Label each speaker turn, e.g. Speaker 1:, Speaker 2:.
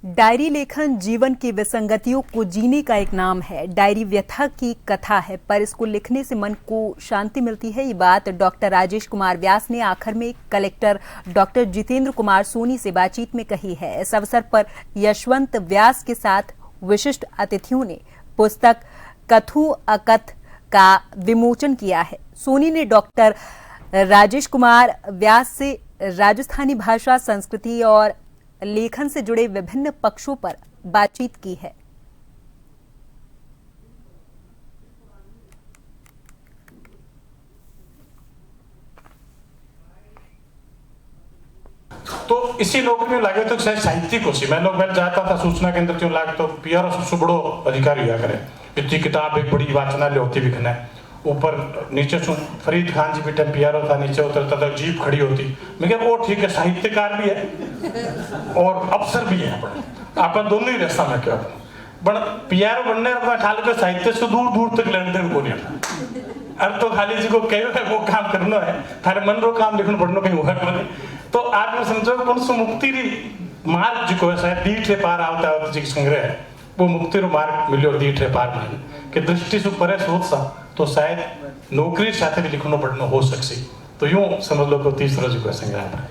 Speaker 1: Diary लेखन जीवन की विसंगतियों को जीने का एक नाम है। डायरी व्यथा की कथा है, पर इसको लिखने से मन को शांति मिलती है। ये बात डॉक्टर राजेश कुमार व्यास ने आखिर में कलेक्टर डॉक्टर जितेंद्र कुमार सोनी से बातचीत में कही है। इस अवसर पर यशवंत व्यास के साथ विशिष्ट अतिथियों ने पुस्तक कथू अकथ का विमोचन किया है। सोनी ने डॉक्टर राजेश कुमार व्यास से राजस्थानी भाषा, संस्कृति और लेखन से जुड़े विभिन्न पक्षों पर बातचीत की है।
Speaker 2: तो इसी लोग में लगे तो शायद साहित्यिक हो सी मैं लोग मैं जाता था सूचना केंद्र क्यों लाग तो पियर सुबड़ो अधिकारी हुआ करे इतनी किताब एक बड़ी वाचनालय होती भी खने ऊपर नीचे सु फरीद खान जी बेटा पियारो था, नीचे उतरता था जीप खड़ी होती। मैं क्या वो ठीक है, साहित्यकार भी है और अफसर भी है अपन दोनों ही रास्ता में क्या बन पियारो बनने का ख्याल के साहित्य से दूर दूर तक लेन देन को नहीं। अब तो खाली जी को कहे वो काम करना है, थारे मन रो काम लिखना पड़ना कहीं हुआ नहीं। तो आप में समझो कौन सो मुक्ति री मार्ग जी को शायद दीठ पार आवता है जी संग्रह है वो मुक्ति रो मार्ग मिलो दीठ पार मान के दृष्टि से परे सोच सा तो शायद नौकरी साथ भी लिखना पड़ना हो सकसी। तो यूं समझ लो को तीसरा जी को संग्रह है।